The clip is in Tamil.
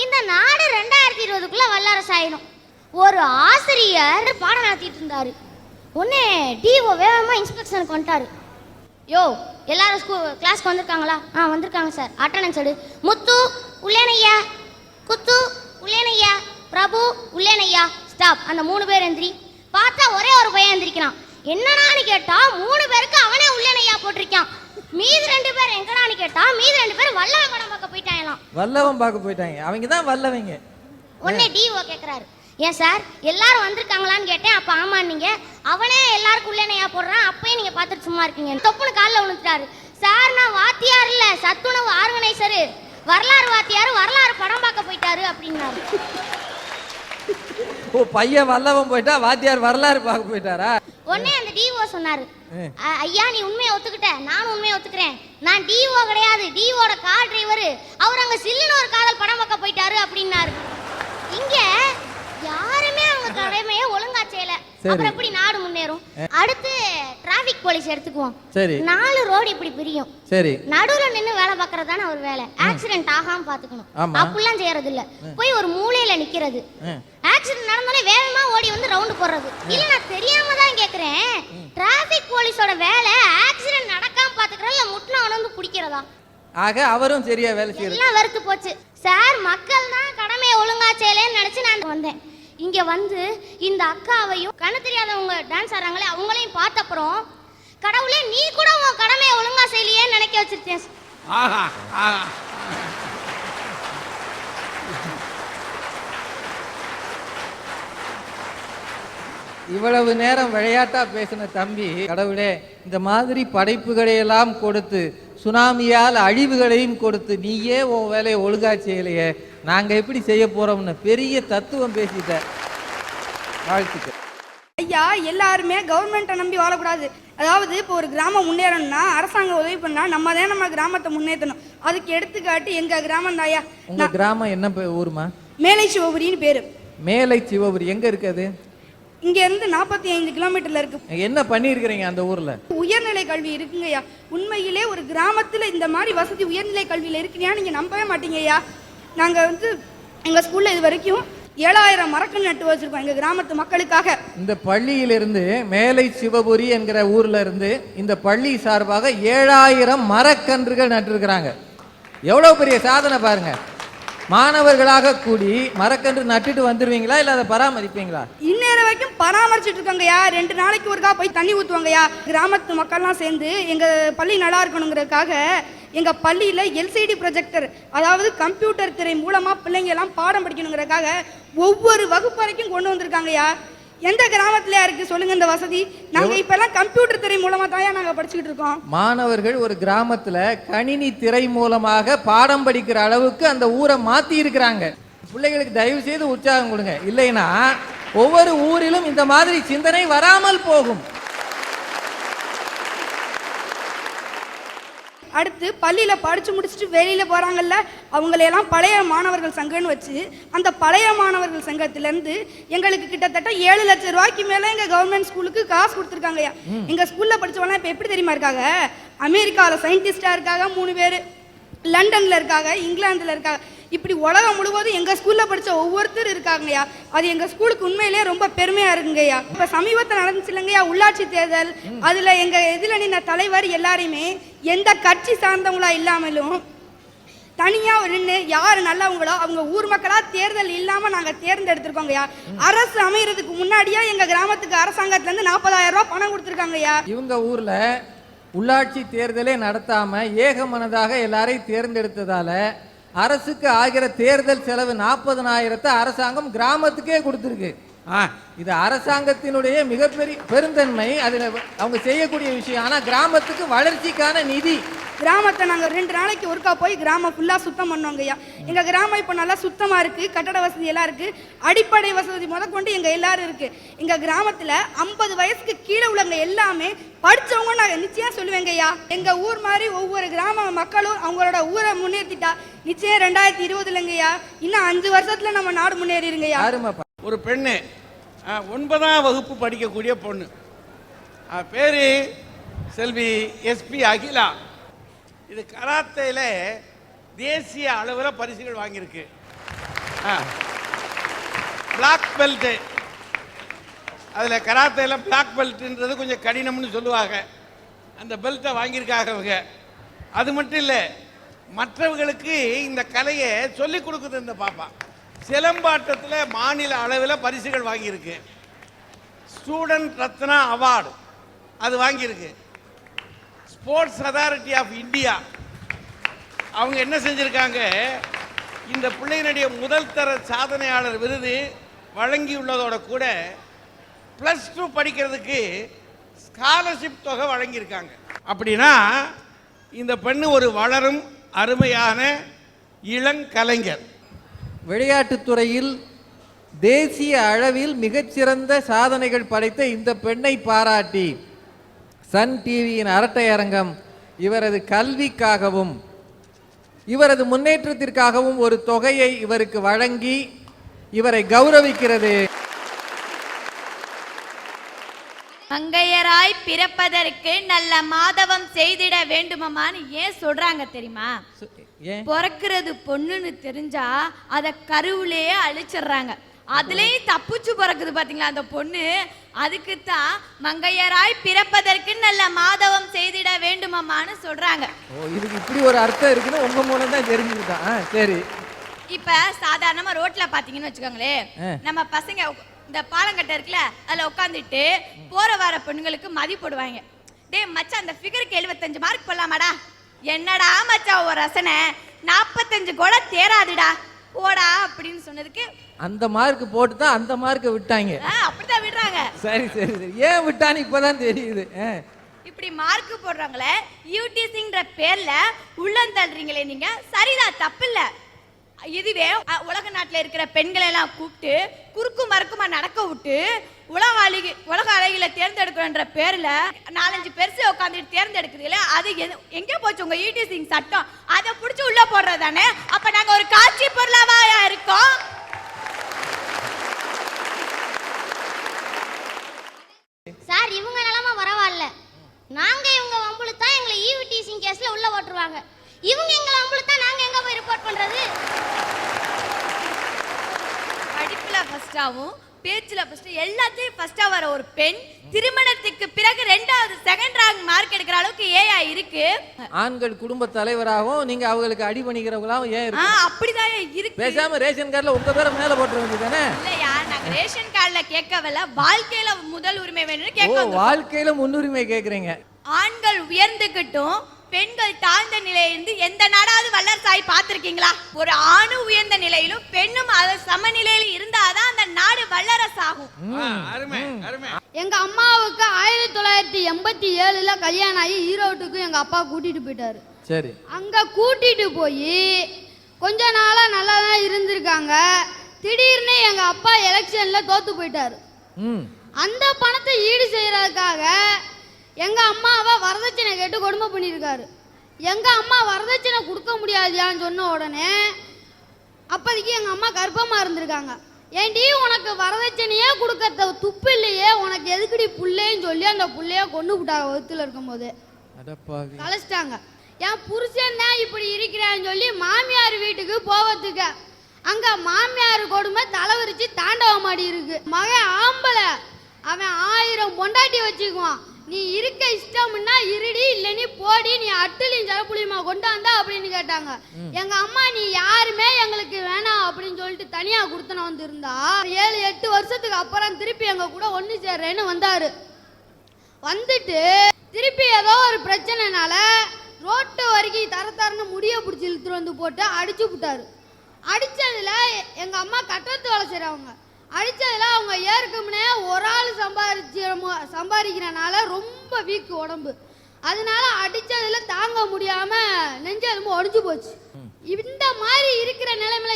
இந்த நாடு 2020க்குள்ள வல்லரசு ஆயிடும். ஒரு ஆசிரியர் பாடம் நடத்திட்டு இருந்தாரு. உடனே டிஓ வேகமா இன்ஸ்பெக்ஷனுக்கு வந்துட்டாரு. யோ, எல்லாரும் கிளாஸ்க்கு வந்திருக்காங்களா? வந்திருக்காங்க சார். அட்டண்டன்ஸ் எடு. முத்து உள்ளேனையா, குத்து உள்ளேனையா, பிரபு உள்ளேனையா, ஸ்டாப். அந்த 3 பேர் எந்திரி. பார்த்தா ஒரே ஒரு பையன் எந்திரிக்கிறான். என்னடான்னு கேட்டா 3 பேருக்கு அவனே உள்ளேனையா போட்டிருக்கான். மீதி 2 பேர் எங்கடான்னு கேட்டா மீதி 2 பேர் வல்லவன் படம் பார்க்க போயிட்டாங்களாம். வல்லவன் பார்க்க போயிட்டாங்க. அவங்க தான் வல்லவங்க. உடனே டிஓ கேட்குறாரு, ஏன் சார் எல்லாரும் வந்திருக்காங்களான்னு கேட்டேன். அப்போ ஆமா நீங்க அவனே எல்லாருக்கும் உள்ளேனையா போடுறான், அப்பயே நீங்க பார்த்துட்டு சும்மா இருக்கீங்க. தொப்புன்னு காலில் விழுந்துட்டாரு. சார் நான் வாத்தியார் இல்ல, சத்துணவு ஆர்கனைசரு, வரலாறு வாத்தியார், வரலாறு படம் பார்க்க போயிட்டாரு அப்படின்னாரு. ஓ, பையன் வல்லவன் போயிட்டா வாத்தியார் வரலாறு பார்க்க போயிட்டாரா? உடனே அந்த டிஓ சொன்னாரு, ஐயா நீ உண்மையை ஒத்துக்கிட்ட, நானும் உண்மையை ஒத்துக்கிறேன். நான் டிஓ கிடையாது, டிஓட கார் டிரைவர். அவர் அங்க சில்லுன்னு ஒரு காதல் படம் பார்க்க போயிட்டாரு அப்படின்னாரு. இங்க யாருமே அவங்க கடமையை ஒழுங்கா செய்யல. அப்புறம் எப்படி நாடு முன்னேறும்? அடுத்து டிராபிக் போலீஸ் எடுத்துக்குவோம். சரி, 4 ரோடு இப்படி பிரியும். சரி, நடுவுல நின்னு வேலை பார்க்கறதான ஒரு வேலை. ஆக்சிடென்ட் ஆகாம பாத்துக்கணும். அப்படிலாம் செய்யறது இல்ல. போய் ஒரு மூலையில நிக்கிறது. ஆக்சிடென்ட் நடந்தாலே வேகமா ஓடி வந்து ரவுண்ட் போடுறது. இல்ல நான் தெரியாம தான் கேக்குறேன், டிராபிக் போலீஸோட வேலை ஆக்சிடென்ட் நடக்காம பாத்துக்கறதா இல்ல முட்ல வந்து பிடிக்கிறதா? ஆக அவரும் சரியா வேலை செய்யறது. எல்லாம் வெறுத்து போச்சு சார். மக்கள் தான் கடமையை ஒழுங்கா செய்யலன்னு நினைச்சு நான் வந்தேன். இங்க வந்து இந்த அக்காவையும் கண்ணு தெரியாதவங்க டான்ஸ் ஆடுறாங்களே அவங்களையும் பார்த்த அப்புறம் கடவுளே நீ கூட உன் கடமையை ஒழுங்கா செய்யலையே நினைக்க வச்சிருக்கேன். இவ்வளவு நேரம் விளையாட்டா பேசின தம்பி, கடவுளே இந்த மாதிரி படைப்புகளை எல்லாம் கொடுத்து சுனாமியால் அழிவுகளையும் கொடுத்து நீயே உன் வேலையை ஒழுங்கா செய்யலையே, நாங்க எப்படி செய்ய போறோம்னு பெரிய தத்துவம் பேசிட்ட. வாழ்த்துக்கள் ஐயா. எல்லாருமே கவர்மெண்ட்டை நம்பி வாழக்கூடாது. அதாவது இப்போ ஒரு கிராமம் முன்னேறணும்னா அரசாங்கம் உதவி பண்ணா நம்ம தான் நம்ம கிராமத்தை முன்னேற்றணும். அதுக்கு எடுத்துக்காட்டு எங்க கிராமம் தாயா. உங்க கிராமம் என்ன ஊருமா? மேலை சிவபுரின்னு பேரு. மேலை சிவபுரி எங்க இருக்குது? இங்க இருந்து 45 கிலோமீட்டர்ல இருக்கு. என்ன பண்ணிருக்கிறீங்க அந்த ஊர்ல? உயர்நிலை கல்வி இருக்குங்கய்யா. உண்மையிலே ஒரு கிராமத்துல இந்த மாதிரி வசதி உயர்நிலை கல்வியில இருக்குன்னா நீங்க நம்பவே மாட்டீங்கய்யா. நாங்க வந்து எங்க ஸ்கூல்ல இது வரைக்கும் 7000 மரக்கன்று நட்டு வச்சிருக்கோம் எங்க கிராமத்து மக்களுக்காக. இந்த பள்ளியிலிருந்து மேலை சிவபுரி என்கிற ஊர்ல இருந்து இந்த பள்ளி சார்பாக 7000 மரக்கன்றுகள் நட்டிருக்கிறாங்க. எவ்வளவு பெரிய சாதனை பாருங்க. மாணவர்களாக கூடி மரக்கன்று நட்டுட்டு வந்துருவீங்களா இல்ல அதை பராமரிப்பீங்களா? இந்நேரம் வரைக்கும் பராமரிச்சுட்டு இருக்காங்கய்யா. 2 நாளைக்கு ஒருக்கா போய் தண்ணி ஊற்றுவாங்கய்யா. கிராமத்து மக்கள்லாம் சேர்ந்து எங்க பள்ளி நல்லா இருக்கணுங்கிறதுக்காக எங்க பள்ளியில எல்சிடி ப்ரொஜெக்டர், அதாவது கம்ப்யூட்டர் திரை மூலமா பிள்ளைங்க எல்லாம் பாடம் படிக்கணுங்கிறதுக்காக ஒவ்வொரு வகுப்பு வரைக்கும் கொண்டு வந்திருக்காங்கய்யா. எந்த கிராமத்திலயா இருக்கு சொல்லுங்க இந்த வசதி? நாங்க இப்ப எல்லாம் கம்ப்யூட்டர் திரை மூலமா தான் நாங்க படிச்சுக்கிட்டு இருக்கோம். மாணவர்கள் ஒரு கிராமத்துல கணினி திரை மூலமாக பாடம் படிக்கிற அளவுக்கு அந்த ஊரை மாத்தி இருக்கிறாங்க. பிள்ளைகளுக்கு தயவு செய்து உற்சாகம் கொடுங்க, இல்லைன்னா ஒவ்வொரு ஊரிலும் இந்த மாதிரி சிந்தனை வராமல் போகும். அடுத்து பள்ளியில் படித்து முடிச்சுட்டு வெளியில் போகிறாங்கல்ல, அவங்களையெல்லாம் பழைய மாணவர்கள் சங்கம்னு வச்சு அந்த பழைய மாணவர்கள் சங்கத்திலேருந்து எங்களுக்கு கிட்டத்தட்ட 7 லட்சம் ரூபாய்க்கு மேலே எங்கள் கவர்மெண்ட் ஸ்கூலுக்கு காசு கொடுத்துருக்காங்கய்யா. எங்கள் ஸ்கூலில் படித்தவங்களாம் இப்போ எப்படி தெரியுமா இருக்காங்க? அமெரிக்காவில் சயின்டிஸ்டாக இருக்காங்க 3 பேர், லண்டனில் இருக்காங்க, இங்கிலாந்தில் இருக்காங்க. இப்படி உலகம் முழுவதும் எங்கள் ஸ்கூலில் படித்த ஒவ்வொருத்தர் இருக்காங்கய்யா. அது எங்கள் ஸ்கூலுக்கு உண்மையிலேயே ரொம்ப பெருமையாக இருக்குங்கய்யா. இப்போ சமீபத்தில் நடந்துச்சு இல்லைங்கய்யா உள்ளாட்சி தேர்தல். அதில் எங்கள் எதிரணின தலைவர் எல்லாரையுமே எந்த கட்சி சார்ந்தவங்களா இல்லாமலும் தனியாக நின்று யார் நல்லவங்களோ அவங்க ஊர் மக்களாக தேர்தல் இல்லாமல் நாங்கள் தேர்ந்தெடுத்திருக்கோங்கய்யா. அரசு அமைகிறதுக்கு முன்னாடியே எங்கள் கிராமத்துக்கு அரசாங்கத்துலேருந்து 40,000 ரூபா பணம் கொடுத்துருக்காங்கய்யா. இவங்க ஊரில் உள்ளாட்சி தேர்தலே நடத்தாமல் ஏகமனதாக எல்லாரையும் தேர்ந்தெடுத்ததால அரசுக்கு ஆகிற தேர்தல் செலவு 40,000 அரசாங்கம் கிராமத்துக்கே கொடுத்துருக்கு. இது அரசாங்கத்தினுடைய மிகப்பெரிய பெருந்தன்மை. அதில் அவங்க செய்யக்கூடிய விஷயம். ஆனால் கிராமத்துக்கு வளர்ச்சிக்கான நிதி. கிராமத்தை நாங்கள் 2 நாளைக்கு ஒருக்கா போய் கிராமம் ஃபுல்லாக சுத்தம் பண்ணுவோங்கய்யா. எங்கள் கிராமம் இப்போ நல்லா சுத்தமாக இருக்குது, கட்டட வசதி எல்லாம் இருக்குது, அடிப்படை வசதி முதற்கொண்டு எங்கள் எல்லாரும் இருக்குது. எங்கள் கிராமத்தில் 50 வயசுக்கு கீழே உள்ளவங்க எல்லாமே படித்தவங்க நாங்கள் நிச்சயம் சொல்லுவேங்கய்யா. எங்கள் ஊர் மாதிரி ஒவ்வொரு கிராம மக்களும் அவங்களோட ஊரை முன்னேற்றிட்டா நிச்சயம் 2020 இன்னும் 5 வருஷத்தில் நம்ம நாடு முன்னேறிடுங்கய்யா. ஒரு பெண்ணு 9ஆம் வகுப்பு படிக்கக்கூடிய பொண்ணு, பேரு செல்வி எஸ்பி அகிலா. இது கராத்தையில் தேசிய அளவில் பரிசுகள் வாங்கியிருக்கு. பிளாக் பெல்ட்டு, அதில் கராத்தேல பிளாக் பெல்ட்ன்றது கொஞ்சம் கடினம்னு சொல்லுவாங்க. அந்த பெல்ட்டை வாங்கியிருக்காங்க அவங்க. அது மட்டும் இல்லை, மற்றவர்களுக்கு இந்த கலையை சொல்லிக் கொடுக்குது இந்த பாப்பா. சிலம்பாட்டத்தில் மாநில அளவில் பரிசுகள் வாங்கியிருக்கு. ஸ்டூடெண்ட் ரத்னா அவார்டு அது வாங்கியிருக்கு. ஸ்போர்ட்ஸ் அத்தாரிட்டி ஆஃப் இந்தியா அவங்க என்ன செஞ்சுருக்காங்க, இந்த பிள்ளையினுடைய முதல் தர சாதனையாளர் விருது வழங்கியுள்ளதோட கூட +2 படிக்கிறதுக்கு ஸ்காலர்ஷிப் தொகை வழங்கியிருக்காங்க. அப்படின்னா இந்த பெண்ணு ஒரு வளரும் அருமையான இளங்கலைஞர். விளையாட்டுத்துறையில் தேசிய அளவில் மிகச்சிறந்த சாதனைகள் படைத்த இந்த பெண்ணை பாராட்டி சன் டிவியின் அரட்டை அரங்கம் இவரது கல்விக்காகவும் இவரது முன்னேற்றத்திற்காகவும் ஒரு தொகையை இவருக்கு வழங்கி இவரை கௌரவிக்கிறது. மங்கையராய் பிறப்பதற்கு நல்ல மாதவம் செய்திட வேண்டுமான்னு ஏன் சொல்றாங்க தெரியுமா? பிறக்கிறது பொண்ணுன்னு தெரிஞ்சா அத கருவிலேயே அழிச்சிடுறாங்க. அதுலயும் தப்பிச்சு பிறக்குது பாத்தீங்களா அந்த பொண்ணு. அதுக்குத்தான் மங்கையராய் பிறப்பதற்கு நல்ல மாதவம் செய்திட வேண்டுமான்னு சொல்றாங்க. இதுக்கு இப்படி ஒரு அர்த்தம் இருக்குன்னு உங்க மூலம் தான் தெரிஞ்சுக்கிட்டான். சரி, இப்ப சாதாரணமா ரோட்ல பாத்தீங்கன்னு வச்சுக்கோங்களேன், நம்ம பசங்க இந்த பாலங்கட்டை இருக்குல்ல அதுல உட்காந்துட்டு போற வர பெண்களுக்கு மதி போடுவாங்க. டேய் மச்சான் அந்த ஃபிகருக்கு 75 மார்க் போடலாமாடா? என்னடா மச்சான் ஒரு ரசனை 45 கூட தேராதுடா போடா அப்படின்னு சொன்னதுக்கு அந்த மார்க் போட்டு தான் அந்த மார்க்கை விட்டாங்க. அப்படிதான் விடுறாங்க. சரி சரி சரி, ஏன் விட்டான்னு இப்பதான் தெரியுது. இப்படி மார்க் போடுறாங்களே யூடிசிங்கிற பேர்ல உள்ளந்தள்ளுறீங்களே நீங்க, சரிதான், தப்பு இல்ல. இதுவே உலக நாட்டில் இருக்கிற பெண்களை எல்லாம் கூப்பிட்டு குறுக்கு மறுக்குமா நடக்க விட்டு உலக அழகில தேர்ந்தெடுக்கிற பேர்ல 4-5 பெருசு உட்காந்துட்டு தேர்ந்தெடுக்கிறீங்களே, அது எங்க போச்சு உங்க யூடிசிங் சட்டம்? அதை புடிச்சு உள்ள போடுறதானே? அப்ப நாங்க ஒரு காட்சி பொருளாவா இருக்கோம்? சார் இவங்க நிலைமை பரவாயில்ல. நாங்க இவங்க வம்புழுத்தா எங்களை ஈவு டீசிங் கேஸ்ல உள்ள போட்டுருவாங்க. இவங்க எங்களை வம்புழுத்தா நாங்க எங்க போய் ரிப்போர்ட் பண்றது? படிப்புல ஃபர்ஸ்டாவும் பேச்சுல ஃபர்ஸ்ட் எல்லாத்தையும் ஃபர்ஸ்டா வர ஒரு பெண் திருமணத்துக்கு பிறகு 2வது செகண்ட் ரேங்க் மார்க் எடுக்கிற அளவுக்கு ஏயா இருக்கு. ஆண்கள் குடும்ப தலைவராகவும் நீங்க அவங்களுக்கு அடி பண்ணிக்கிறவங்களாவும் ஏன் இருக்கு? அப்படிதான் இருக்கு. பேசாம ரேஷன் கார்டுல உங்க பேரை மேல போட்டுற வேண்டியதானே? இல்லையா, நாங்க ரேஷன் கார்டுல கேட்கவில்லை, வாழ்க்கையில முதல் உரிமை வேணும்னு கேட்க. வாழ்க்கையில முன்னுரிமை கேக்குறீங்க. ஆண்கள் உயர்ந்துகிட்டும் பெண்கள் தாழ்ந்த நிலையிலிருந்து எந்த நாடாவது வல்லரசாய் பார்த்திருக்கீங்களா? ஒரு ஆணு உயர்ந்த நிலையிலும் பெண்ணும் அது சமநிலையில இருந்தாதான் அந்த நாடு வல்லரசாகும். எங்க அம்மாவுக்கு 1987ல கல்யாணம் ஆகி ஈரோட்டுக்கு எங்க அப்பா கூட்டிட்டு போயிட்டாரு. சரி, அங்க கூட்டிட்டு போய் கொஞ்ச நாளா நல்லா தான் இருந்திருக்காங்க. திடீர்னு எங்க அப்பா எலெக்ஷன்ல தோத்து போயிட்டாரு. அந்த பணத்தை ஈடு செய்யறதுக்காக எங்க அம்மாவை வரதட்சணை கேட்டு கொடுமை பண்ணியிருக்காரு. எங்க அம்மா வரதட்சணை கொடுக்க முடியாதியான்னு சொன்ன உடனே அப்போதைக்கு எங்க அம்மா கர்ப்பமா இருந்திருக்காங்க. ஏண்டி உனக்கு வரதட்சணையே கொடுக்க துப்பு இல்லையே, உனக்கு எதுக்குடி புள்ளைன்னு சொல்லி அந்த புள்ளைய கொண்டு விட்டாங்க. வகுத்துல இருக்கும் போது கலைச்சிட்டாங்க. என் புருஷன் தான் இப்படி இருக்கிறான்னு சொல்லி மாமியார் வீட்டுக்கு போவதுக்கு அங்க மாமியார் கொடுமை தலைவரிச்சு தாண்டவமாடி இருக்கு. மகன் ஆம்பளை, அவன் 1000 பொண்டாட்டி வச்சுக்குவான். நீ இருக்க இஷ்டம்னா இருடி, இல்ல நீ போடி, நீ அட்டுலையும் ஜலப்புளியுமா கொண்டாந்தா அப்படின்னு கேட்டாங்க. எங்க அம்மா நீ யாருமே எங்களுக்கு வேணாம் அப்படின்னு சொல்லிட்டு தனியா கொடுத்தன வந்து இருந்தா 7-8 வருஷத்துக்கு அப்புறம் திருப்பி எங்க கூட ஒண்ணு சேர்றேன்னு வந்தாரு. வந்துட்டு திருப்பி ஏதோ ஒரு பிரச்சனைனால ரோட்டு வரைக்கும் தரன்னு முடிய பிடிச்சி இழுத்துட்டு வந்து போட்டு அடிச்சு விட்டாரு. அடிச்சதுல எங்க அம்மா கட்டத்து வேலை செய்றவங்க. அடிச்சதுல அவங்க ஏற்கனவே ஒரு ஆள் சம்பாதிக்கிறனால ரொம்ப வீக்கு உடம்பு. அதனால அடிச்சதுல தாங்க முடியாம நெஞ்செலும்பு உடைஞ்சு போச்சு. இந்த மாதிரி இருக்கிற நிலைமையில